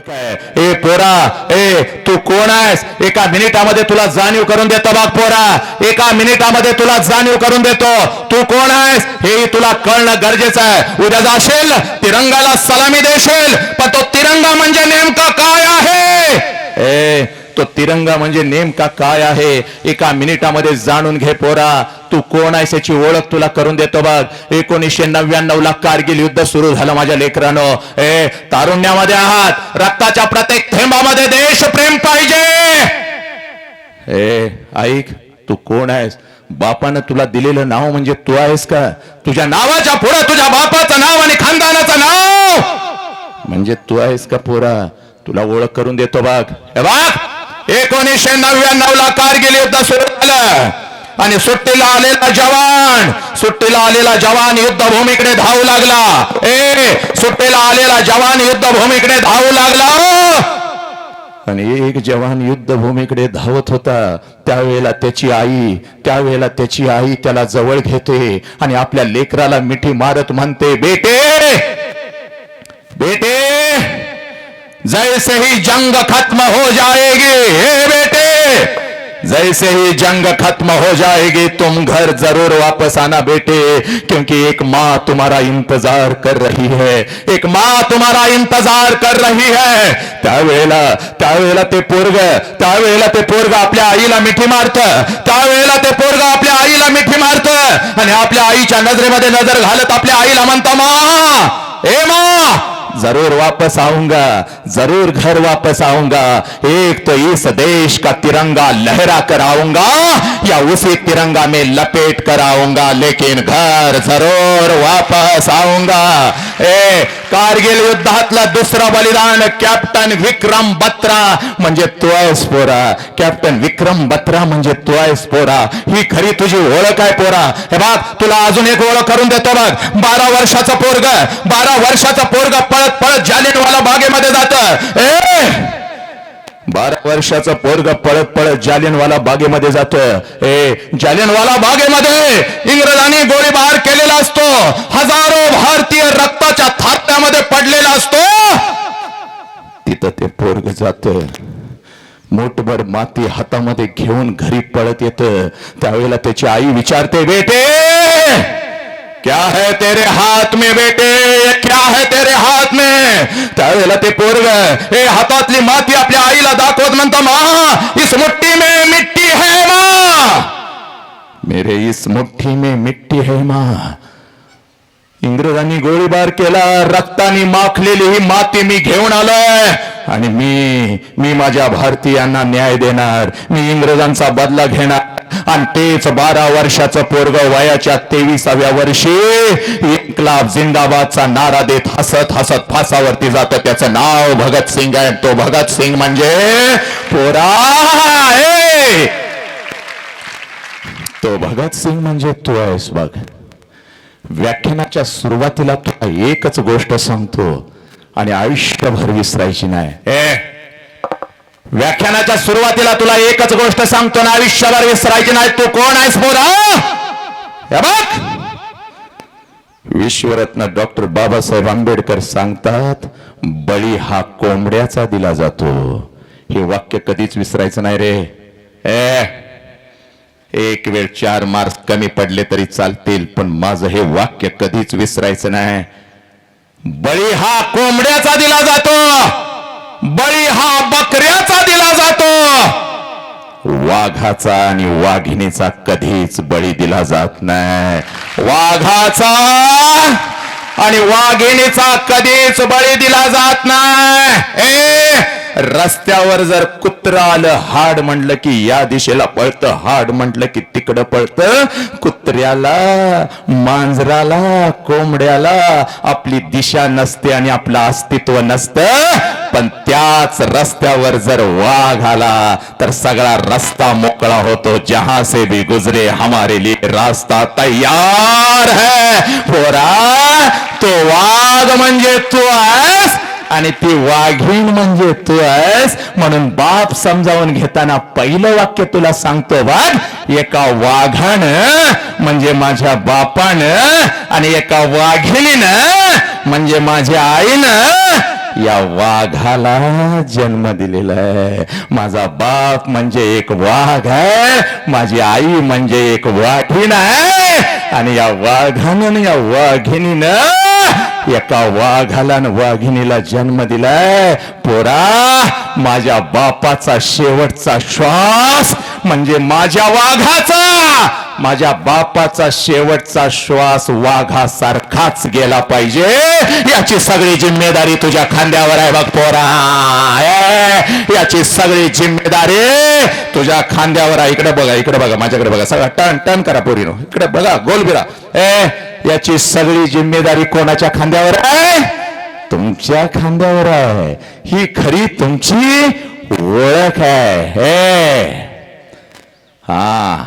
ओळख आहे. ए पोरा, ए तू कोण आहेस? एका मिनिटामध्ये तुला जाणीव करून देतो बघ पोरा, एका मिनिटामध्ये तुला जाणीव करून देतो तू कोण आहेस हे तुला कळणं गरजेचं आहे. उद्या जाशील तिरंगाला सलामी देशील, पण तो तिरंगा म्हणजे नेमका काय आहे? तो तिरंगा म्हणजे नेमका काय आहे एका मिनिटामध्ये जाणून घे पोरा. तू कोण आहेस याची ओळख तुला करून देतो बघ. 1999 ला कारगिल युद्ध सुरू झालं माझ्या लेकरांनो. तारुण्यामध्ये आहात, रक्ताच्या प्रत्येक थेंबामध्ये देशप्रेम पाहिजे. ऐक, तू कोण आहेस? बापानं तुला दिलेलं नाव म्हणजे तू आहेस का? तुझ्या नावाच्या पुढे तुझ्या बापाचं नाव आणि खानदानाचं नाव म्हणजे तू आहेस का पोरा? तुला ओळख करून देतो बघ. हे बघ, 1999 ला कारगिल युद्ध सुरू झालं आणि सुट्टीला आलेला जवान युद्धभूमीकडे धावू लागला. सुट्टीला आलेला जवान युद्धभूमीकडे धावू लागला आणि एक जवान युद्धभूमीकडे धावत होता. त्यावेळेला त्याची आई त्याला जवळ घेते आणि आपल्या लेकराला मिठी मारत म्हणते, बेटे बेटे जैसे ही जंग खत्म हो जाएगी, हे बेटे जैसे ही जंग खत्म हो जाएगी तुम घर जरूर वापस आना बेटे, क्योंकि एक माँ तुम्हारा इंतजार कर रही है, एक माँ तुम्हारा इंतजार कर रही है. त्यावेळेला ते पोरग आपल्या आईला मिठी मारत, आणि आपल्या आईच्या नजरेमध्ये नजर घालत आपल्या आईला म्हणता, माँ, ए माँ जरूर वापस आऊंगा, जरूर घर वापस आऊंगा. एक तो इस देश का तिरंगा लहरा कर आऊंगा या उसी तिरंगा में लपेट कर आऊंगा, लेकिन घर जरूर वापस आऊंगा. कारगिल युद्धातलं दुसरं बलिदान कॅप्टन विक्रम बत्रा म्हणजे तू आहेस पोरा. कॅप्टन विक्रम बत्रा म्हणजे तू आहेस पोरा. ही खरी तुझी ओळख आहे पोरा. हे बघ, तुला अजून एक ओळख करून देतो बघ. 12 वर्षाचं पोरग पळत जालियनवाला बागेमध्ये जात. 12 वर्षाचं पोरग पळत जालियनवाला बागेमध्ये जात. जालियनवाला बागेमध्ये इंग्रजांनी गोळीबार केलेला असतो. हजारो भारतीय रक्ताच्या थात्यामध्ये पडलेला असतो. तिथं ते पोरग जात, मोठभर माती हातामध्ये घेऊन घरी पळत येत. त्यावेळेला त्याची आई विचारते, बेटे क्या है तेरे हाथ में बेटे, क्या है तेरे हाथ में? त्यावेळेला ते पोरग हातातली माती आपल्या आईला दाखवत म्हणतो, माँ इस मुट्ठी में मिट्टी है माँ, मेरे इस मुट्ठी में मिट्टी है माँ. इंग्रजांनी गोळीबार केला, रक्ताने माखलेली ही माती मी घेऊन आलोय आणि मी माझ्या भारतीयांना न्याय देणार, मी इंग्रजांचा बदला घेणार. आणि तेच 12 वर्षाचं पोरग वयाच्या 23व्या वर्षी इन्कलाब जिंदाबादचा नारा देत हसत फासावरती जातं. त्याचं नाव भगत सिंग आहे. तो भगत सिंग म्हणजे पोरा, तो भगत सिंग म्हणजे तू आहेस बघ. व्याख्यानाच्या सुरुवातीला तुला एकच गोष्ट सांगतो आणि आयुष्यभर विसरायची नाही. व्याख्यानाच्या सुरुवातीला तुला एकच गोष्ट सांगतो ना, आयुष्यभर विसरायची नाही. तू कोण आहेस पोरा? हे बघ, विश्वरत्न डॉक्टर बाबासाहेब आंबेडकर सांगतात, बळी हा कोंबड्याचा दिला जातो. हे वाक्य कधीच विसरायचं नाही रे. एक वेळ 4 मार्क्स कमी पडले तरी चालतील, पण माझं हे वाक्य कधीच विसरायचं नाही. बळी हा कोंबड्याचा दिला जातो, बळी हा बकऱ्याचा दिला जातो, वाघाचा आणि वाघिणीचा कधीच बळी दिला जात नाही. वाघाचा आणि वाघिणीचा कधीच बळी दिला जात नाही. रस्त्यावर जर कुत्रा आलं, हाड म्हणलं की या दिशेला पळतं, हाड म्हणलं की तिकडं पळतं. कुत्र्याला, मांजराला, कोंबड्याला आपली दिशा नसते आणि आपलं अस्तित्व नसतं. पण त्याच रस्त्यावर जर वाघ आला तर सगळा रस्ता मोकळा होतो. जहां से भी गुजरे हमारे लिए रास्ता तैयार है. पोरा, तो वाघ म्हणजे तू आहेस आणि ती वाघीण म्हणजे तू आहेस. म्हणून बाप समजावून घेताना पहिलं वाक्य तुला सांगतो बघ. एका वाघानं म्हणजे माझ्या बापानं आणि एका वाघिणीनं म्हणजे माझ्या आईनं या वाघाला जन्म दिलेला आहे. माझा बाप म्हणजे एक वाघ आहे, माझी आई म्हणजे एक वाघीण आहे. आणि या वाघानं या वाघिणीनं एका वाघाला आणि वाघिणीला जन्म दिलाय. पोरा, माझ्या बापाचा शेवटचा श्वास म्हणजे माझ्या वाघाचा, माझ्या बापाचा शेवटचा श्वास वाघासारखाच गेला पाहिजे. याची सगळी जिम्मेदारी तुझ्या खांद्यावर आहे बघ पोरा. याची सगळी जिम्मेदारी तुझ्या खांद्यावर आहे. इकडे बघा, इकडे बघा, माझ्याकडे बघा. सगळं टन टन करा पोरीनो, इकडे बघा, गोल बिरा. याची सगळी जिम्मेदारी कोणाच्या खांद्यावर आहे? तुमच्या खांद्यावर आहे. ही खरी तुमची ओळख आहे. हा,